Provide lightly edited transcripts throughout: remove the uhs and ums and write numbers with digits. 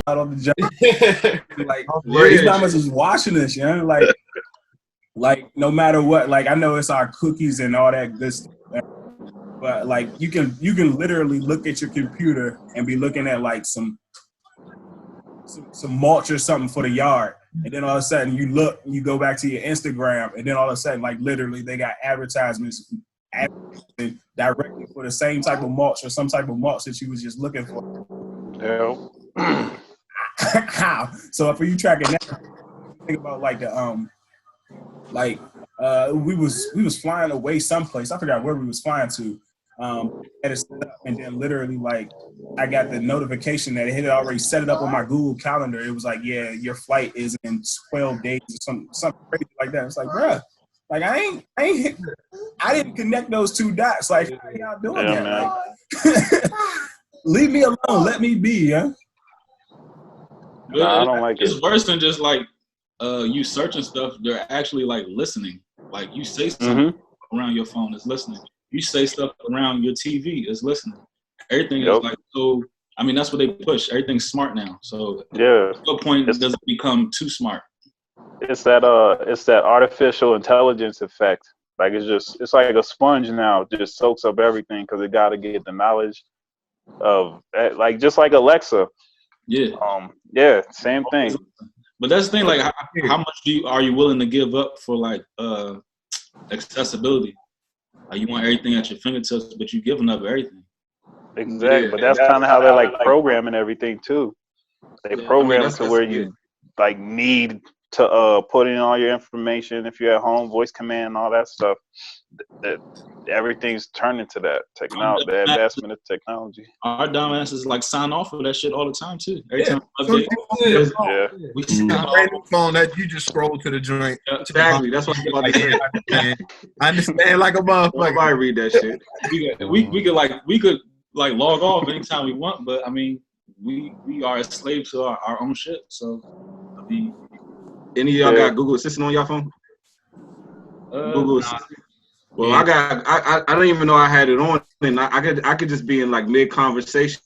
out on the job. Like, these mamas is watching us, you know? Like no matter what, like I know it's our cookies and all that good stuff, but like you can literally look at your computer and be looking at like some mulch or something for the yard, and then all of a sudden you look, you go back to your Instagram, and then all of a sudden, like literally, they got advertisements directly for the same type of mulch or some type of mulch that you was just looking for. Yeah. How? So for you tracking that, think about like the like we was flying away someplace. I forgot where we was flying to. Had it set up, and then literally like I got the notification that it had already set it up on my Google Calendar. It was like, yeah, your flight is in 12 days or something crazy like that. It's like, bruh, like I didn't connect those two dots. Like, how y'all doing that? Like, leave me alone. Let me be, huh? Nah, I don't like it's worse than just like you searching stuff. They're actually like listening. Like you say something around your phone, it's listening. You say stuff around your TV, it's listening. Everything is like, so I mean, that's what they push. Everything's smart now. So at no point does it become too smart. It's that artificial intelligence effect. Like it's like a sponge now. It just soaks up everything because it got to get the knowledge of, like, just like Alexa. Yeah. Same thing. But that's the thing. Like, how much are you willing to give up for like accessibility? Like, you want everything at your fingertips, but you're giving up everything. Exactly. But that's kind of how they're like programming everything too. They program to where you like need to put in all your information if you're at home, voice command, and all that stuff. That everything's turned into that technology, the advancement of technology. Our dumbasses like sign off for that shit all the time too. Every time we sign off phone that you just scroll to the joint. Exactly. That's what I'm about to say. I understand like a motherfucker. Nobody read that shit. We could log off anytime we want, but I mean we are a slave to our own shit. So I mean, any of y'all got Google Assistant on your phone? Google Assistant. Well, I don't even know I had it on, and I could just be in like mid conversation,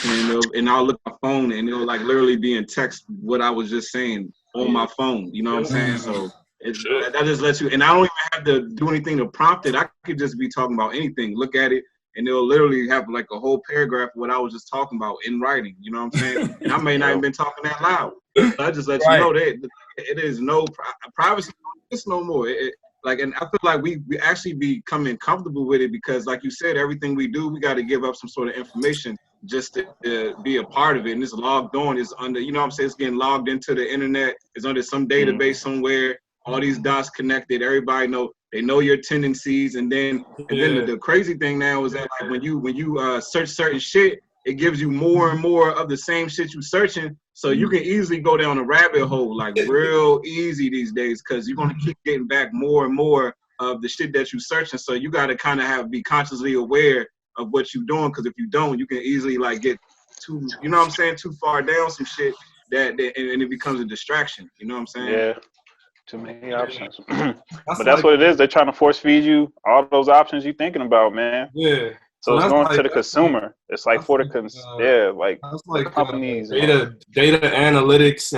and I'll look at my phone, and it'll like literally be in text what I was just saying on my phone. You know what I'm saying? So that just lets you, and I don't even have to do anything to prompt it. I could just be talking about anything. Look at it, and it'll literally have like a whole paragraph of what I was just talking about in writing. You know what I'm saying? And I may not even been talking that loud. So I just let you know that it is no privacy. It's no more. And I feel like we actually becoming comfortable with it because, like you said, everything we do, we got to give up some sort of information just to be a part of it. And it's logged on, it's under, you know what I'm saying? It's getting logged into the internet. It's under some database somewhere. All these dots connected. Everybody they know your tendencies. And then the crazy thing now is that like when you search certain shit, it gives you more and more of the same shit you're searching. So you can easily go down a rabbit hole like real easy these days because you're going to keep getting back more and more of the shit that you're searching. So you got to kind of be consciously aware of what you're doing because if you don't, you can easily like get too, you know what I'm saying, too far down some shit and it becomes a distraction. You know what I'm saying? Yeah. Too many options. But that's what it is. They're trying to force feed you all those options you're thinking about, man. Yeah. So it's going to the consumer. It's like for the companies. Data analytics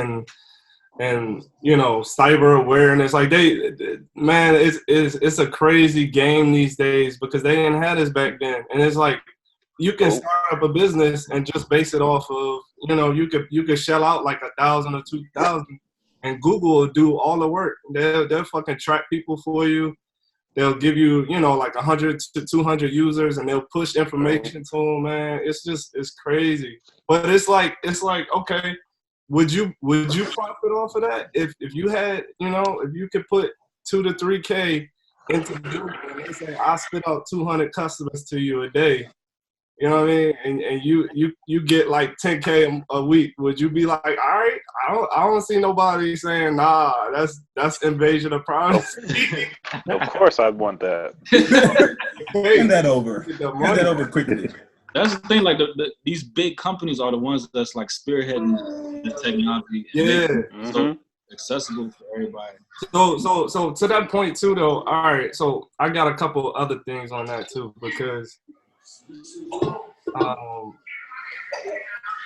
and you know, cyber awareness. Like it's a crazy game these days because they didn't have this back then. And it's like you can start up a business and just base it off of, you know, you could shell out like 1,000 or 2,000 and Google will do all the work. They'll fucking track people for you. They'll give you, you know, like 100 to 200 users, and they'll push information to them, man. It's crazy. But it's like, okay, would you profit off of that if you had, you know, if you could put 2 to 3K into Google and they say I spit out 200 customers to you a day, you know what I mean? And you get like 10K a week. Would you be like, all right, I don't see nobody saying, nah, that's invasion of privacy. Of course I'd want that. Hand that over quickly. That's the thing, like these big companies are the ones that's like spearheading the technology. And so accessible for everybody. So to that point too though, all right, so I got a couple other things on that too because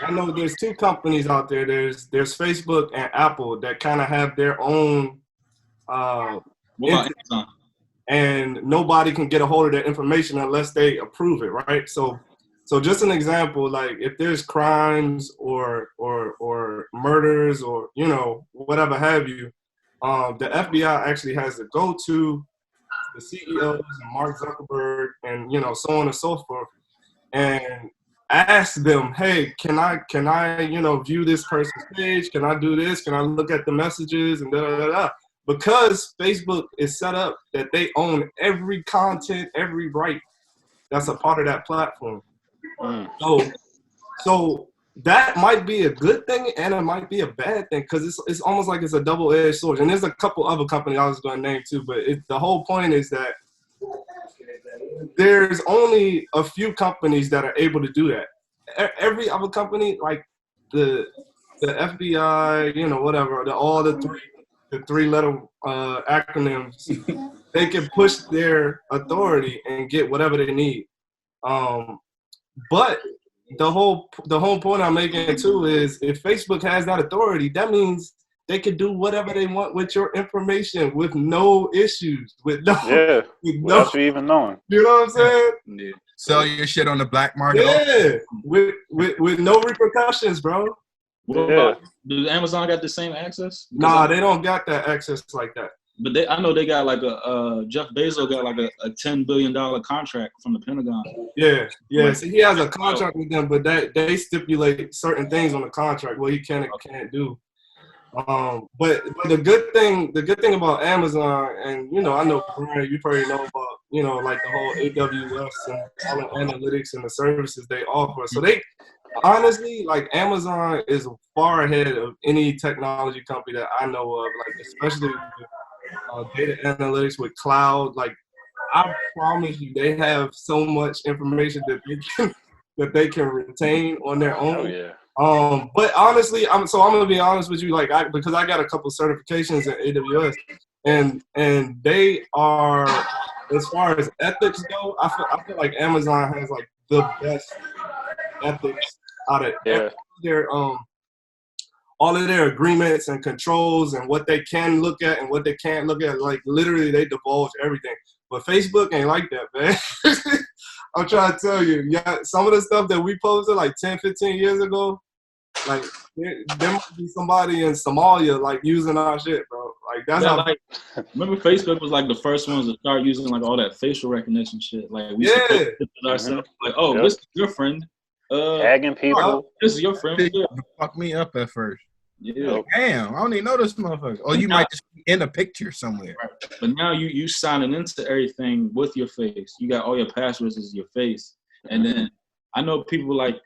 I know there's two companies out there. There's Facebook and Apple that kind of have their own. What about Amazon? And nobody can get a hold of that information unless they approve it, right? So just an example, like if there's crimes or murders or whatever have you, the FBI actually has to go to the CEOs and Mark Zuckerberg and so on and so forth, and ask them, hey, can I view this person's page? Can I do this? Can I look at the messages and da da da da? Because Facebook is set up that they own every content, every right that's a part of that platform. So that might be a good thing and it might be a bad thing because it's almost like it's a double-edged sword. And there's a couple other companies I was going to name too, but the whole point is that there's only a few companies that are able to do that. Every other company, like the FBI, whatever, all the three-letter acronyms, they can push their authority and get whatever they need. But the whole point I'm making too is if Facebook has that authority, that means they can do whatever they want with your information with no issues, without you even knowing. You know what I'm saying? Yeah. Sell your shit on the black market. Yeah, with no repercussions, bro. Does Amazon got the same access? Nah, they don't got that access like that. But I know they got like Jeff Bezos got like a $10 billion contract from the Pentagon. Yeah. So he has a contract with them, but they stipulate certain things on the contract what he can and can't do. But the good thing about Amazon, and I know Brian, you probably know about like the whole AWS and all the analytics and the services they offer. So they honestly, like, Amazon is far ahead of any technology company that I know of, like especially with data analytics with cloud. Like, I promise you, they have so much information that they can retain on their own. Oh yeah. But honestly, I'm gonna be honest with you, like because I got a couple certifications at AWS, and they are, as far as ethics go, I feel like Amazon has like the best ethics out of their all of their agreements and controls and what they can look at and what they can't look at. Like literally, they divulge everything. But Facebook ain't like that, man. I'm trying to tell you, some of the stuff that we posted like 10, 15 years ago, like there might be somebody in Somalia like using our shit, bro. Like that's how. Like, remember Facebook was like the first ones to start using like all that facial recognition shit. Like we ourselves, like, this is your friend. Tagging people. This is your friend. Fuck me up at first. Yeah. Like, damn, I don't even know this motherfucker. Or you might just be in a picture somewhere. Right. But now you signing into everything with your face. You got all your passwords as your face. And then I know people like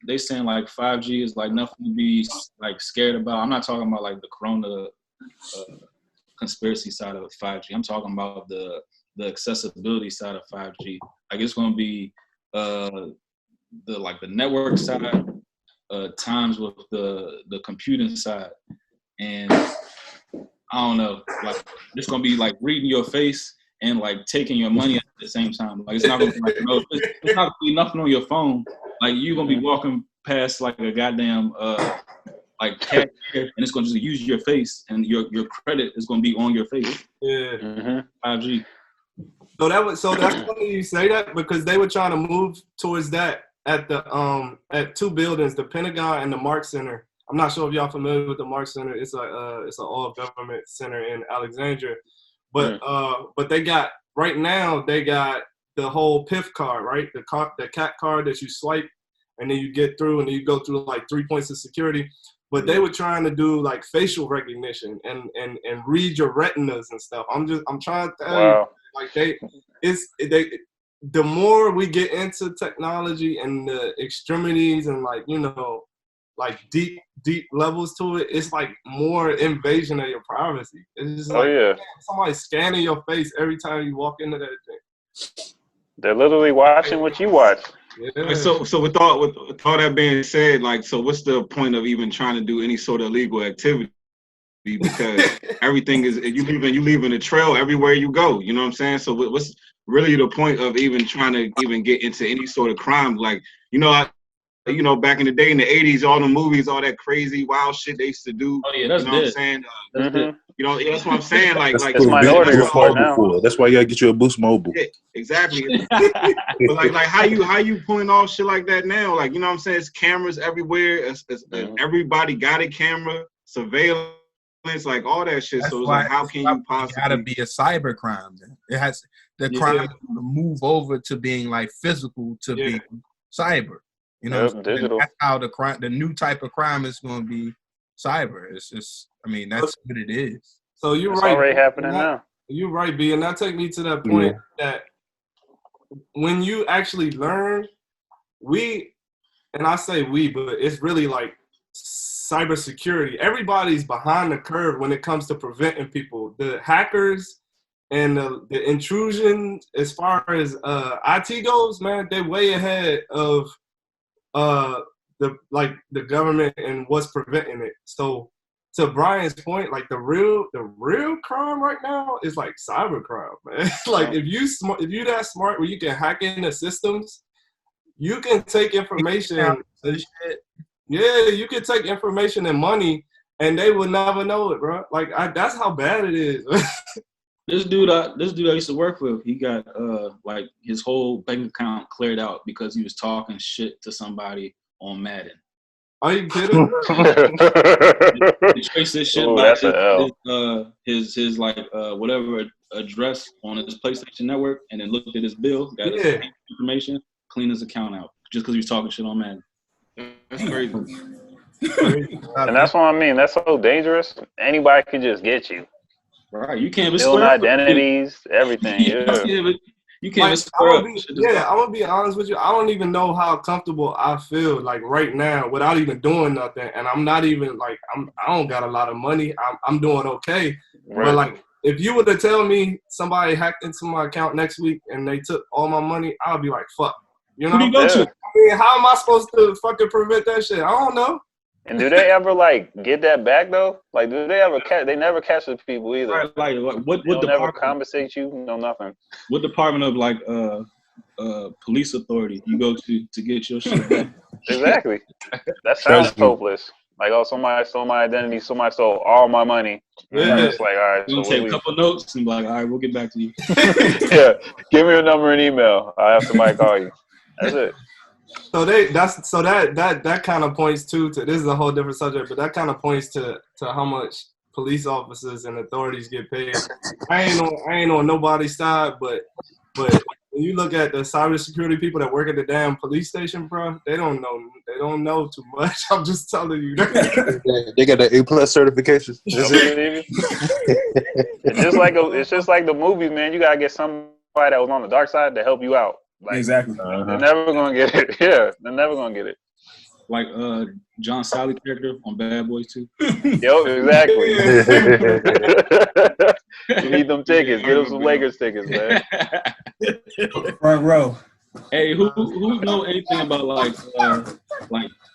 they saying like 5G is like nothing to be like scared about. I'm not talking about like the corona conspiracy side of 5G. I'm talking about the accessibility side of 5G. Like it's gonna be the network side times with the computing side, and I don't know, like it's gonna be like reading your face and like taking your money at the same time. Like it's not gonna be like it's not gonna be nothing on your phone. Like you're gonna be walking past like a goddamn like cashier, and it's gonna just use your face, and your credit is gonna be on your face. Yeah. 5G. So that's funny you say that because they were trying to move towards that at the at two buildings, the Pentagon and the Mark Center. I'm not sure if y'all familiar with the Mark Center. It's an all government center in Alexandria, but they got right now they got the whole PIF card, right? The CAT card that you swipe and then you get through and then you go through like 3 points of security. But they were trying to do like facial recognition and read your retinas and stuff. I'm trying to tell you, like the more we get into technology and the extremities and like, like deep levels to it, it's like more invasion of your privacy. It's just somebody scanning your face every time you walk into that thing. They're literally watching what you watch. Yeah. So with all that being said, like, so what's the point of even trying to do any sort of illegal activity? Because everything is you leaving a trail everywhere you go. You know what I'm saying? So what's really the point of even trying to even get into any sort of crime? Like, you know, back in the day in the 80s, all the movies, all that crazy wild shit they used to do. Oh yeah, that's you know good. What I'm saying? That's good. You know, that's what I'm saying. Like it's Minority Report now. For. That's why you gotta get you a Boost Mobile. Yeah, exactly. But like how you pulling off shit like that now? Like, you know what I'm saying? It's cameras everywhere. Everybody got a camera, surveillance, like all that shit. That's so it's why like, how can you possibly? Gotta be a cyber crime. Then it has crime to move over to being like physical to being cyber. You know, digital. That's how the new type of crime is going to be cyber. It's just, I mean, that's what it is. So you're it's right. already happening now. You're right, B, and that take me to that point that when you actually learn, and I say we, but it's really like cybersecurity. Everybody's behind the curve when it comes to preventing people. The hackers and the intrusion, as far as IT goes, man, they're way ahead of the government and what's preventing it. So to Brian's point, like the real crime right now is like cyber crime, man. Like if you that smart where you can hack into systems, you can take information. Yeah, you can take information and money, and they will never know it, bro. Like that's how bad it is. This dude I used to work with, he got like his whole bank account cleared out because he was talking shit to somebody on Madden. Are you kidding? They traced this shit by his like whatever address on his PlayStation Network, and then looked at his bill, got his information, cleaned his account out just because he was talking shit on Madden. That's crazy. And that's what I mean. That's so dangerous. Anybody can just get you. Right, you can't build identities, everything. You can't square up. I'm gonna be honest with you. I don't even know how comfortable I feel like right now without even doing nothing, and I'm not even like I don't got a lot of money. I'm doing okay, but like if you were to tell me somebody hacked into my account next week and they took all my money, I'll be like, fuck. You know? Who do you go to? I mean, how am I supposed to fucking prevent that shit? I don't know. And do they ever like get that back though? Like, do they ever catch? They never catch the people either. Right, like what department never compensate you? No, nothing. What department of like police authority you go to get your shit back? Exactly. That sounds hopeless. Like, oh, somebody stole my identity. Somebody stole all my money. Yeah. It's like, all right. You'll take a couple notes and be like, all right, we'll get back to you. Yeah, give me your number and email. I have somebody call you. That's it. So that kind of points to this is a whole different subject, but that kind of points to how much police officers and authorities get paid. I ain't on nobody's side, but when you look at the cybersecurity people that work at the damn police station, bro, they don't know too much. I'm just telling you. They got the A+ certification. It's just like the movies, man. You gotta get somebody that was on the dark side to help you out. Like, exactly. They're never gonna get it. Yeah, they're never gonna get it. Like John Sally character on Bad Boys 2. Yo, exactly. You need them tickets. Get them some Lakers tickets, man. Front row. Hey, who know anything about like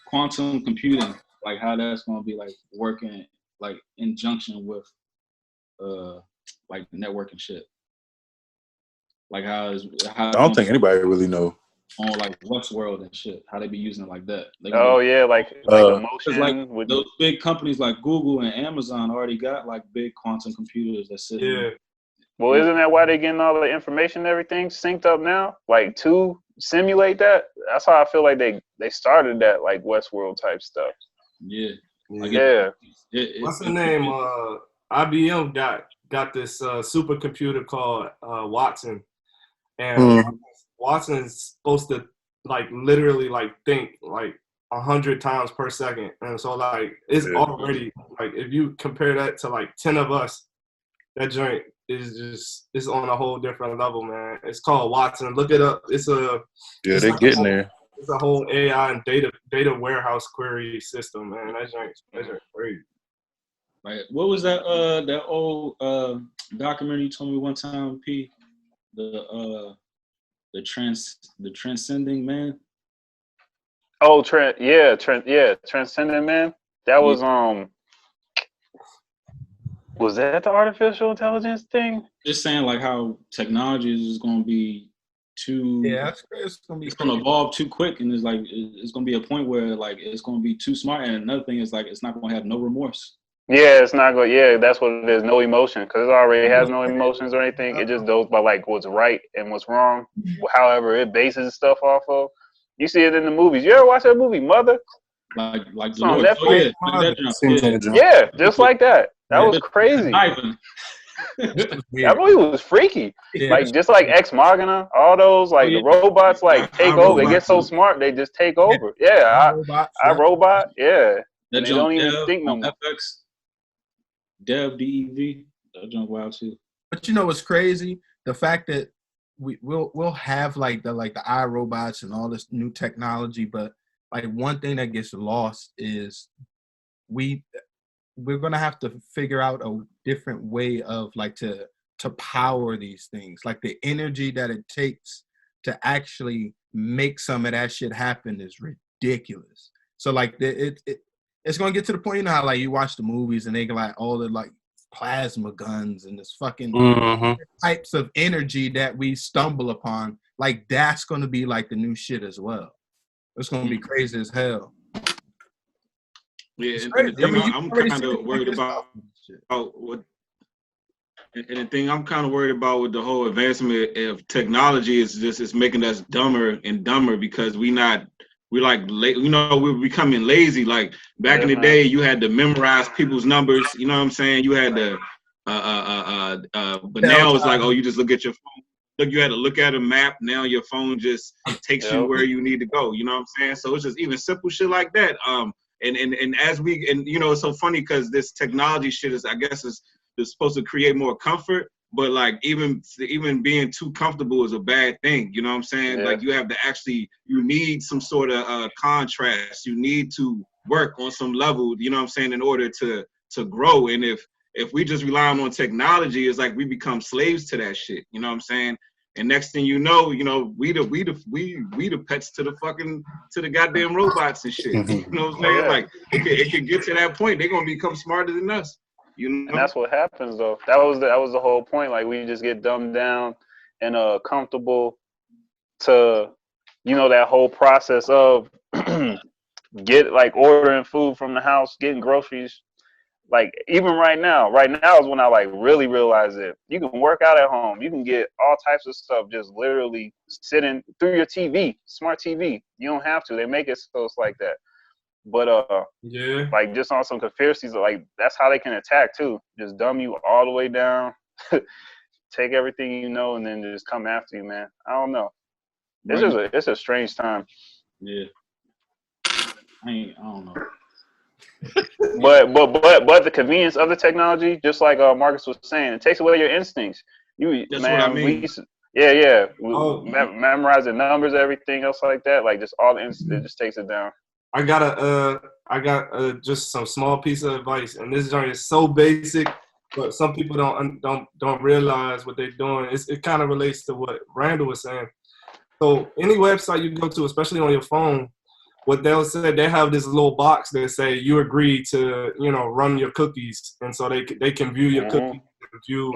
quantum computing? Like how that's gonna be like working like in junction with like networking shit. Like I don't think anybody really know. On like Westworld and shit, how they be using it like that. Like emotion. Like those big companies like Google and Amazon already got like big quantum computers that sit. Yeah. Well, isn't that why they getting all the information and everything synced up now? Like to simulate that? That's how I feel like they started that like Westworld type stuff. Yeah. Like what's the name? IBM got this supercomputer called Watson. And Watson's supposed to like literally like think like 100 times per second, and so like it's already like if you compare that to like 10 of us, that joint is on a whole different level, man. It's called Watson. Look it up. They're getting there. It's a whole AI and data warehouse query system, man. That joint's crazy. Right. What was that old documentary you told me one time, P? The Transcending Man. Oh, Transcending Man. That was was that the artificial intelligence thing? Just saying like how technology is going to be too. Yeah, it's gonna be. It's gonna evolve too quick, and it's gonna be a point where like it's gonna be too smart. And another thing is like it's not gonna have no remorse. Yeah, it's not good. Yeah, that's what it is. No emotion, because it already has no emotions or anything. It just goes by like what's right and what's wrong. However, it bases stuff off of. You see it in the movies. You ever watch that movie, Mother? Like It's on Dolores. Netflix. Yeah. Yeah, just like that. That was crazy. That movie was freaky. Yeah. Like just like Ex Machina, all those like the robots like take over. They get so smart, they just take over. Yeah, I Robot. Yeah, That and they jump don't even Dev think no on more. FX. Dev DEV. That jump wild too. But you know what's crazy? The fact that we'll have like the iRobots and all this new technology, but like one thing that gets lost is we're gonna have to figure out a different way of like to power these things. Like the energy that it takes to actually make some of that shit happen is ridiculous. So like it's gonna get to the point, you know how like you watch the movies and they get like all the like plasma guns and this fucking types of energy that we stumble upon. Like that's gonna be like the new shit as well. It's gonna be crazy as hell. Yeah, and the thing I'm kind of worried about what, and the thing I'm kind of worried about with the whole advancement of technology is just it's making us dumber and dumber because we're becoming lazy. Like back in the day, you had to memorize people's numbers. You know what I'm saying? You had to, but now it's like, oh, you just look at your phone. Look, you had to look at a map. Now your phone just takes you where you need to go. You know what I'm saying? So it's just even simple shit like that. And as we you know, it's so funny because this technology shit is, I guess, is supposed to create more comfort, but like even being too comfortable is a bad thing. You know what I'm saying? Yeah. Like you have to you need some sort of contrast. You need to work on some level. You know what I'm saying? In order to grow. And if we just rely on technology, it's like we become slaves to that shit. You know what I'm saying? And next thing you know, we the pets to the goddamn robots and shit. You know what I'm saying? Yeah. Like it could get to that point. They're gonna become smarter than us. You know? And that's what happens though. That was the whole point. Like we just get dumbed down and comfortable to, you know, that whole process of get like ordering food from the house, getting groceries. Like even right now is when I like really realize it. You can work out at home. You can get all types of stuff just literally sitting through your TV, smart TV. You don't have to. They make it so it's like that. But like just on some conspiracies, like that's how they can attack too. Just dumb you all the way down, take everything you know, and then just come after you, man. I don't know. It's a strange time. Yeah. I don't know. But the convenience of the technology, just like Marcus was saying, it takes away your instincts. That's what I mean. Memorize the numbers, everything else like that. Like just all the instincts, it just takes it down. I got just some small piece of advice, and this joint is so basic, but some people don't realize what they're doing. It kind of relates to what Randall was saying. So any website you go to, especially on your phone, what they'll say, they have this little box that say you agree to, you know, run your cookies, and so they can view your cookies, view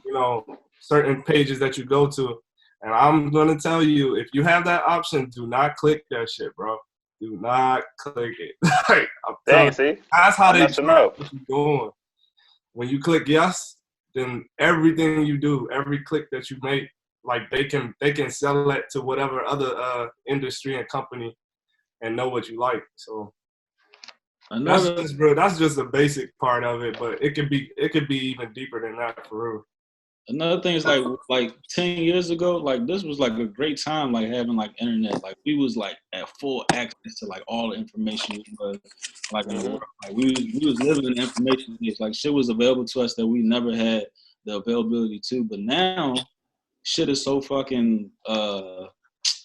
you know, certain pages that you go to. And I'm gonna tell you, if you have that option, do not click that shit, bro. Do not click it. Like, See? That's how they know what you're doing. When you click yes, then everything you do, every click that you make, like they can sell it to whatever other industry and company and know what you like. So that's just a basic part of it, but it could be even deeper than that for real. Another thing is like 10 years ago, like this was like a great time, like having like internet. Like we was like at full access to like all the information we was like in the world. Like we was living in the information age. Like shit was available to us that we never had the availability to. But now shit is so fucking too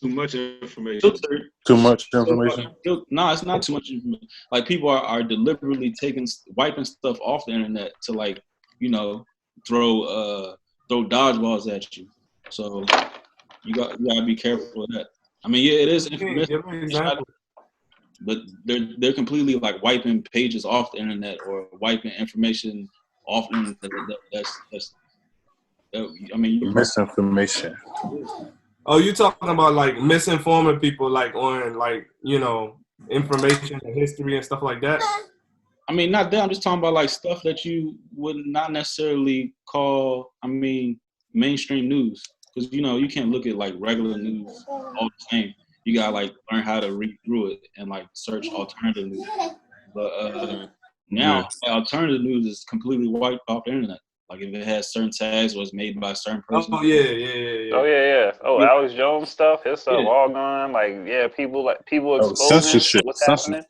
much information. Filtered. Too much information. No, it's not too much information. Like people are deliberately wiping stuff off the internet to like, you know, throw dodgeballs at you. So you gotta be careful of that. I mean, yeah, it is information, but they're completely like wiping pages off the internet or wiping information off the internet. That's I mean, misinformation. Oh, you talking about like misinforming people, like on like information and history and stuff like that? I mean, not that. I'm just talking about like stuff that you would not necessarily call, mainstream news. Because, you can't look at like regular news all the same. You gotta like learn how to read through it and like search alternative news. But now alternative news is completely wiped off the internet. Like if it has certain tags or it's made by a certain person. Oh yeah. Oh yeah. Oh, Alex Jones stuff, his stuff all gone. Like people exposing censorship. what's happening.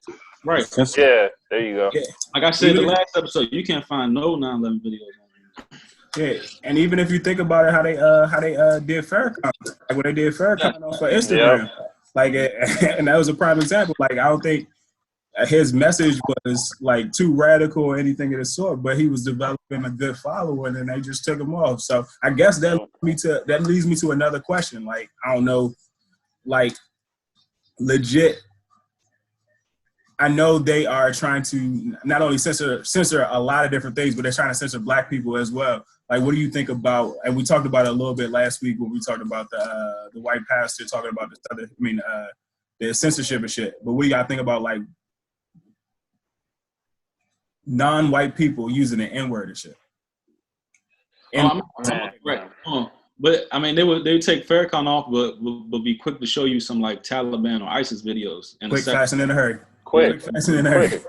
Right. Yeah, there you go. Yeah. Like I said in the last episode, you can't find no 9/11 videos on here. Yeah, and even if you think about it, how they did Farrakhan, like when they did Farrakhan for Instagram, like, and that was a prime example. Like I don't think his message was like too radical or anything of the sort, but he was developing a good following, and they just took him off. So I guess that leads me to another question. Like I don't know, like legit. I know they are trying to not only censor a lot of different things, but they're trying to censor Black people as well. Like, what do you think about? And we talked about it a little bit last week when we talked about the white pastor talking about the censorship and shit. But what do y'all think about like non-white people using the N-word and shit? Right. But I mean, they would take Farrakhan off, but be quick to show you some like Taliban or ISIS videos. Quick, fast, and in a hurry. Quick. Fast and in a hurry.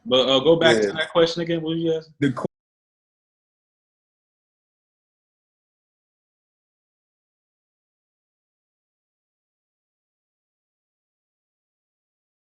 But go back to that question again. What did you ask?